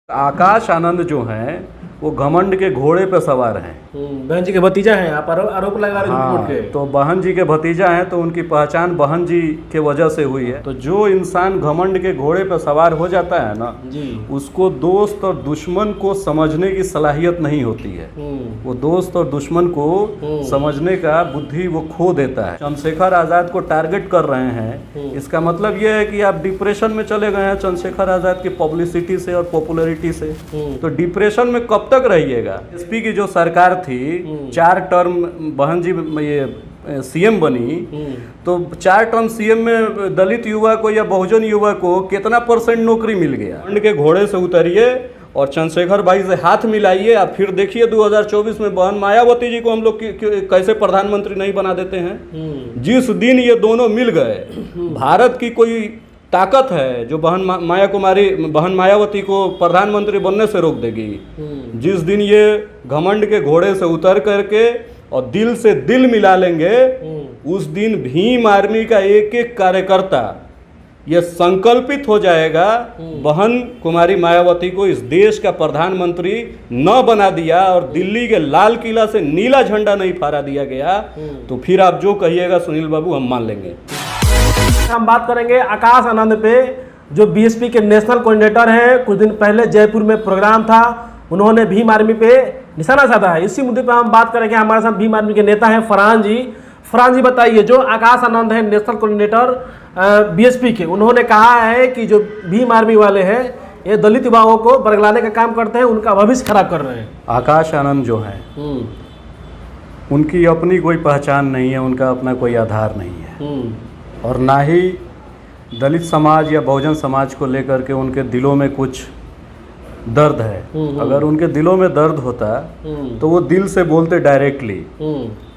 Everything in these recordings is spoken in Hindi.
आकाश आनंद जो हैं वो घमंड के घोड़े पे सवार हैं। बहन जी के भतीजा हैं, आप आरोप लगा रहे हैं झूठ के। तो बहन जी के भतीजा हैं तो उनकी पहचान बहन जी के वजह से हुई है। तो जो इंसान घमंड के घोड़े पे सवार हो जाता है ना जी, उसको दोस्त और दुश्मन को समझने की सलाहियत नहीं होती है। वो दोस्त और दुश्मन को समझने का बुद्धि वो खो देता है। चंद्रशेखर आजाद को टारगेट कर रहे हैं, इसका मतलब ये है कि आप डिप्रेशन में चले गए हैं चंद्रशेखर आजाद की पब्लिसिटी से और पॉपुलैरिटी से। तो डिप्रेशन में कब तक रहिएगा। एसपी की जो सरकार थी 4 टर्म बहन जी ये सीएम बनी, तो 4 टर्म सीएम में दलित युवा को या बहुजन युवा को कितना % नौकरी मिल गया। घमंड के घोड़े से उतरिए और चंद्रशेखर भाई से हाथ मिलाइए। आप फिर देखिए 2024 में बहन मायावती जी को हम लोग कैसे प्रधानमंत्री नहीं बना देते हैं। जिस दिन ये दोनों मिल गए, भारत की कोई ताकत है जो बहन मायावती को प्रधानमंत्री बनने से रोक देगी। जिस दिन ये घमंड के घोड़े से उतर करके और दिल से दिल मिला लेंगे, उस दिन भीम आर्मी का एक एक कार्यकर्ता यह संकल्पित हो जाएगा, बहन कुमारी मायावती को इस देश का प्रधानमंत्री न बना दिया और दिल्ली के लाल किला से नीला झंडा नहीं फहरा दिया गया, तो फिर आप जो कहिएगा सुनील बाबू हम मान लेंगे। हम बात करेंगे आकाश आनंद पे, जो बीएसपी के नेशनल कोऑर्डिनेटर हैं। कुछ दिन पहले जयपुर में प्रोग्राम था, उन्होंने भीम आर्मी पे निशाना साधा है। इसी मुद्दे पे हम बात करेंगे। हमारे साथ भीम आर्मी के नेता हैं फरहान जी। फरहान जी बताइए, जो आकाश आनंद है नेशनल कोऑर्डिनेटर बीएसपी के, उन्होंने कहा है कि जो भीम आर्मी वाले हैं ये दलित युवाओं को बरगलाने का काम करते हैं, उनका भविष्य खराब कर रहे हैं। आकाश आनंद जो है उनकी अपनी कोई पहचान नहीं है, उनका अपना कोई आधार नहीं है और ना ही दलित समाज या बहुजन समाज को लेकर के उनके दिलों में कुछ दर्द है। अगर उनके दिलों में दर्द होता तो वो दिल से बोलते डायरेक्टली,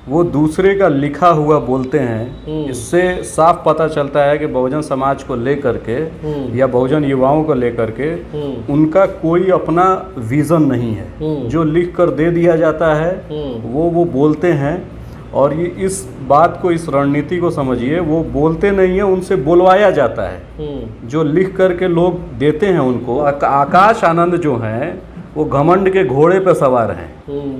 वो दूसरे का लिखा हुआ बोलते हैं। इससे साफ पता चलता है कि बहुजन समाज को लेकर के या बहुजन युवाओं को लेकर के उनका कोई अपना विजन नहीं है। जो लिख कर दे दिया जाता है वो बोलते हैं। और ये इस बात को, इस रणनीति को समझिए, वो बोलते नहीं है, उनसे बोलवाया जाता है। जो लिख करके लोग देते हैं उनको। आकाश आनंद जो हैं वो घमंड के घोड़े पे सवार हैं।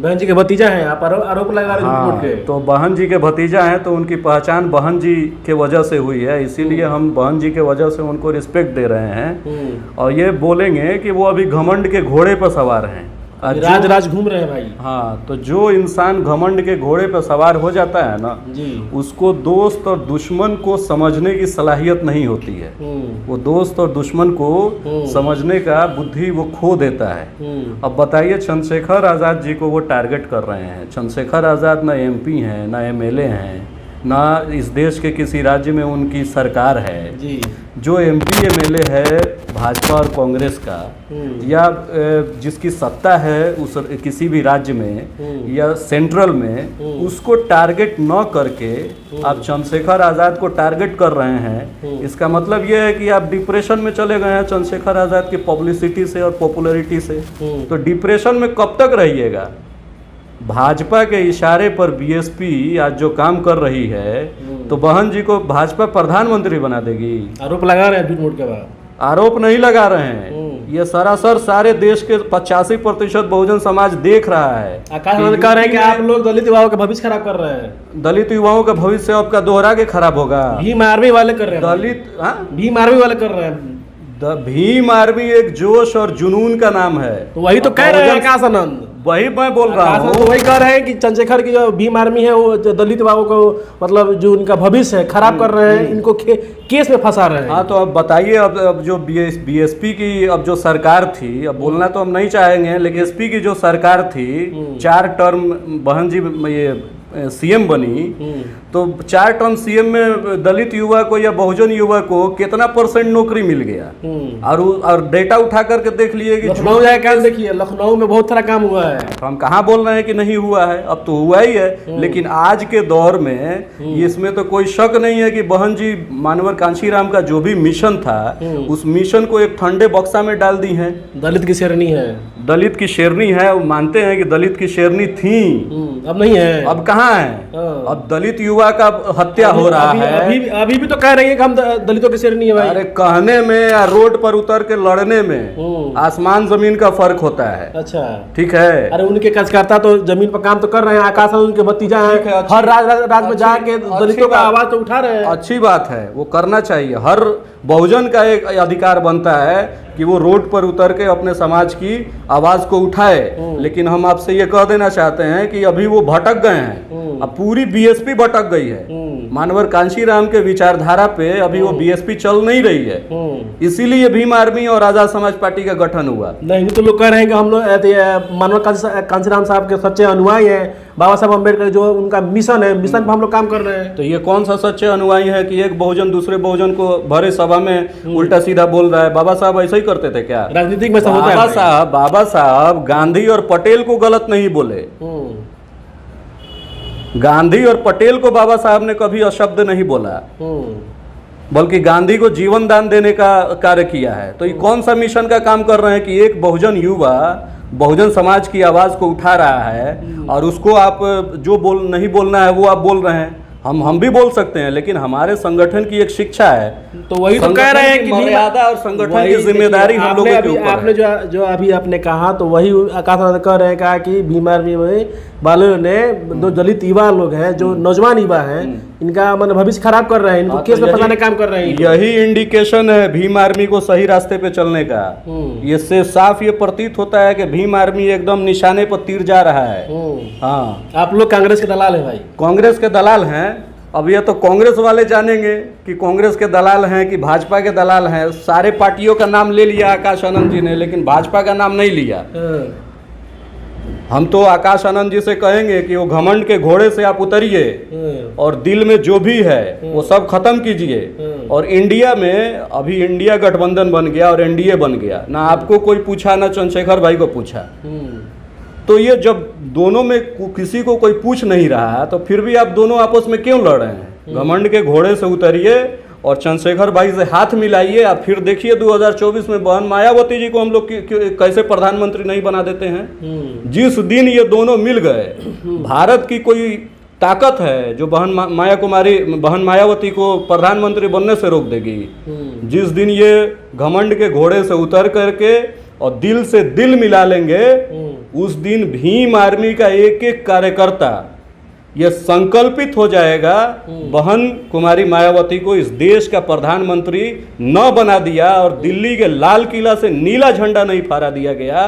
बहन जी के भतीजा हैं, आप आरोप लगा रहे हैं झूठ के। तो बहन जी के भतीजा हैं तो उनकी पहचान बहन जी के वजह से हुई है, इसीलिए हम बहन जी के वजह से उनको रिस्पेक्ट दे रहे हैं। और ये बोलेंगे कि वो अभी घमंड के घोड़े पे सवार हैं, राज घूम रहे हैं भाई। हाँ, तो जो इंसान घमंड के घोड़े पर सवार हो जाता है ना जी, उसको दोस्त और दुश्मन को समझने की सलाहियत नहीं होती है। वो दोस्त और दुश्मन को समझने का बुद्धि वो खो देता है। अब बताइए, चंद्रशेखर आजाद जी को वो टारगेट कर रहे हैं। चंद्रशेखर आजाद ना एमपी हैं, ना एमएलए हैं, ना इस देश के किसी राज्य में उनकी सरकार है जी। जो एमपी एमएलए है भाजपा और कांग्रेस का, या जिसकी सत्ता है उस किसी भी राज्य में या सेंट्रल में, उसको टारगेट न करके आप चंद्रशेखर आज़ाद को टारगेट कर रहे हैं। इसका मतलब ये है कि आप डिप्रेशन में चले गए हैं चंद्रशेखर आज़ाद की पब्लिसिटी से और पॉपुलैरिटी से। तो डिप्रेशन में कब तक रहिएगा। भाजपा के इशारे पर बीएसपी आज जो काम कर रही है, तो बहन जी को भाजपा प्रधानमंत्री बना देगी। आरोप लगा रहे हैं झूठ मूठ के बाद। आरोप नहीं लगा रहे हैं, ये सरासर सारे देश के 85% बहुजन समाज देख रहा है। आकाश आनंद कह रहे हैं कि आप लोग दलित युवाओं का भविष्य खराब कर रहे हैं। दलित युवाओं का भविष्य आपका दोहरा के खराब होगा। भीम आर्मी वाले कर रहे हैं। भीम आर्मी वाले कर रहे हैं। भीम आर्मी एक जोश और जुनून का नाम है। तो वही तो कह रहे हैं आकाश आनंद, वही मैं बोल रहा हूँ। तो वही कह रहे हैं कि चंद्रशेखर की जो भीम आर्मी है वो दलित युवाओं को, मतलब जो उनका भविष्य है, खराब कर रहे हैं, इनको केस में फंसा रहे हैं। हाँ, तो अब बताइए, अब जो बीएसपी की अब जो सरकार थी, अब बोलना तो हम नहीं चाहेंगे, लेकिन एसपी की जो सरकार थी 4 टर्म बहन जी ये सीएम बनी, तो 4 टर्म सीएम में दलित युवा को या बहुजन युवा को कितना % नौकरी मिल गया। और डेटा उठा करके देख लिए कि लखनऊ जाकर देखिए, लखनऊ में बहुत सारा काम हुआ है। तो हम कहाँ बोल रहे हैं कि नहीं हुआ है, अब तो हुआ ही है। लेकिन आज के दौर में इसमें तो कोई शक नहीं है कि बहन जी मानवर कांशीराम का जो भी मिशन था, उस मिशन को एक ठंडे बक्सा में डाल दी है। दलित की शेरनी है, दलित की शेरनी है। वो मानते हैं कि दलित की शेरनी थी, अब नहीं है। अब कहाँ है। अब दलित युवा युवा का हत्या हो रहा है। अभी भी तो कह रही है कि हम दलितों के शेर नहीं है भाई। अरे कहने में या रोड पर उतर के लड़ने में आसमान जमीन का फर्क होता है। अच्छा, ठीक है। अरे उनके कार्यकर्ता तो जमीन पर काम तो कर रहे हैं, आकाश आनंद के भतीजा हैं, हर राज में जाके दलितों का आवाज तो उठा रहे हैं। अच्छी बात है, वो करना चाहिए। हर बहुजन का एक अधिकार बनता है कि वो रोड पर उतर के अपने समाज की आवाज को उठाए। लेकिन हम आपसे ये कह देना चाहते हैं कि अभी वो भटक गए हैं। अब पूरी बीएसपी भटक गई है। मानवर कांशीराम के विचारधारा पे अभी वो बीएसपी चल नहीं रही है। इसीलिए भीम आर्मी और आजाद समाज पार्टी का गठन हुआ। नहीं तो लोग कह रहे हैं कि हम लोग मानवर कांशीराम साहब के सच्चे अनुयायी हैं, बाबा साहब अम्बेडकर जो उनका मिशन है, मिशन पर हम लोग काम कर रहे हैं। तो ये कौन सा सच्चे अनुयायी है कि एक बहुजन दूसरे बहुजन को भरे सभा में उल्टा सीधा बोल रहा है? बाबा साहब ऐसा ही करते थे क्या? राजनीतिक में सब होता है। बाबा साहब गांधी और पटेल को गलत नहीं बोले। गांधी और पटेल को बाबा साहब ने कभी अशब्द नहीं बोला, बल्कि गांधी को जीवन दान देने का कार्य किया है। तो ये कौन सा मिशन का काम कर रहे हैं कि एक बहुजन युवा बहुजन समाज की आवाज को उठा रहा है और उसको आप जो नहीं बोलना है वो आप बोल रहे हैं। हम भी बोल सकते हैं, लेकिन हमारे संगठन की एक शिक्षा है। तो वही तो कह रहे हैं कि मर्यादा और संगठन की जिम्मेदारी हम लोगों के ऊपर है। आपने जो अभी आपने कहा, तो वही आकाश आनंद कह रहे हैं, कहा कि भीम आर्मी वालों ने जो दलित युवा लोग हैं, जो नौजवान युवा हैं, इनका मतलब भविष्य खराब कर रहे हैं, इनको केस में फंसाने काम कर रहे हैं। यही इंडिकेशन है भीम आर्मी को सही रास्ते पे चलने का। ये से साफ ये प्रतीत होता है कि भीम आर्मी एकदम निशाने पर तीर जा रहा है। हाँ, आप लोग कांग्रेस के दलाल हैं भाई। कांग्रेस के दलाल हैं। अब ये तो कांग्रेस वाले जानेंगे कि कांग्रेस के दलाल हैं कि भाजपा के दलाल हैं। सारे पार्टियों का नाम ले लिया आकाश आनंद जी ने, लेकिन भाजपा का नाम नहीं लिया। हम तो आकाश आनंद जी से कहेंगे कि वो घमंड के घोड़े से आप उतरिए और दिल में जो भी है वो सब खत्म कीजिए। और इंडिया में अभी इंडिया गठबंधन बन गया और एनडीए बन गया। ना आपको कोई पूछा, ना चंद्रशेखर भाई को पूछा। तो ये जब दोनों में किसी को कोई पूछ नहीं रहा, तो फिर भी आप दोनों आपस में क्यों लड़ रहे हैं? घमंड के घोड़े से उतरिए और चंद्रशेखर भाई से हाथ मिलाइए। आप फिर देखिए 2024 में बहन मायावती जी को हम लोग कैसे प्रधानमंत्री नहीं बना देते हैं। जिस दिन ये दोनों मिल गए, भारत की कोई ताकत है जो बहन मायावती को प्रधानमंत्री बनने से रोक देगी? जिस दिन ये घमंड के घोड़े से उतर करके और दिल से दिल मिला लेंगे, उस दिन भीम आर्मी का एक एक कार्यकर्ता यह संकल्पित हो जाएगा, बहन कुमारी मायावती को इस देश का प्रधानमंत्री न बना दिया और दिल्ली के लाल किला से नीला झंडा नहीं फहरा दिया गया,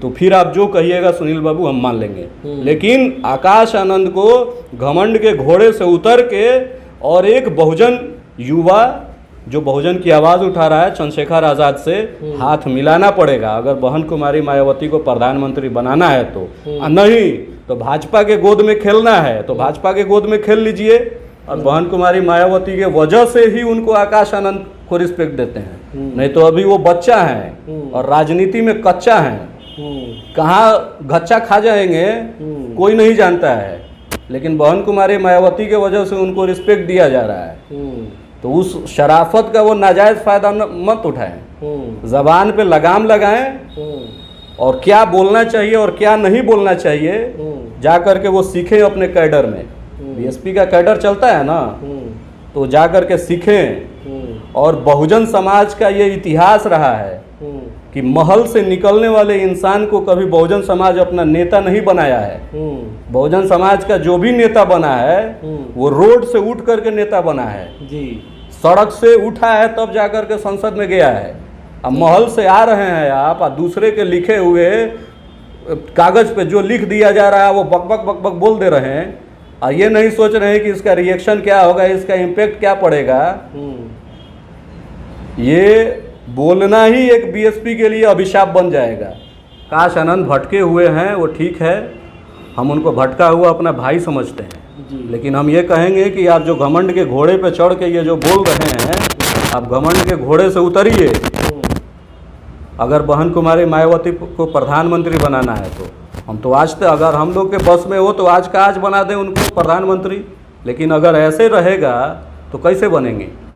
तो फिर आप जो कहिएगा सुनील बाबू हम मान लेंगे। लेकिन आकाश आनंद को घमंड के घोड़े से उतर के और एक बहुजन युवा जो बहुजन की आवाज उठा रहा है, चंद्रशेखर आजाद से हाथ मिलाना पड़ेगा अगर बहन कुमारी मायावती को प्रधानमंत्री बनाना है तो। नहीं तो भाजपा के गोद में खेलना है तो भाजपा के गोद में खेल लीजिए। और बहन कुमारी मायावती के वजह से ही उनको आकाश आनंद को रिस्पेक्ट देते हैं। नहीं तो अभी वो बच्चा है और राजनीति में कच्चा है। कहाँ घच्चा खा जाएंगे कोई नहीं जानता है, लेकिन बहन कुमारी मायावती के वजह से उनको रिस्पेक्ट दिया जा रहा है। तो उस शराफत का वो नाजायज फायदा मत उठाएं। जबान पे लगाम लगाएं और क्या बोलना चाहिए और क्या नहीं बोलना चाहिए जा करके वो सीखें अपने कैडर में। बीएसपी का कैडर चलता है ना, तो जा करके सीखें। और बहुजन समाज का ये इतिहास रहा है कि महल से निकलने वाले इंसान को कभी बहुजन समाज अपना नेता नहीं बनाया है। बहुजन समाज का जो भी नेता बना है वो रोड से उठ करके नेता बना है जी, सड़क से उठा है तब जाकर के संसद में गया है। अब महल से आ रहे हैं आप और दूसरे के लिखे हुए कागज पे जो लिख दिया जा रहा है वो बक बक बक बक बोल दे रहे हैं और ये नहीं सोच रहे हैं कि इसका रिएक्शन क्या होगा, इसका इम्पैक्ट क्या पड़ेगा। ये बोलना ही एक बीएसपी के लिए अभिशाप बन जाएगा। आकाश आनंद भटके हुए हैं, वो ठीक है, हम उनको भटका हुआ अपना भाई समझते हैं। लेकिन हम ये कहेंगे कि आप जो घमंड के घोड़े पे चढ़ के ये जो बोल रहे हैं, आप घमंड के घोड़े से उतरिए। अगर बहन कुमारी मायावती को प्रधानमंत्री बनाना है तो हम तो आज तक, अगर हम लोग के बस में हो तो आज का आज बना दें उनको प्रधानमंत्री। लेकिन अगर ऐसे रहेगा तो कैसे बनेंगे?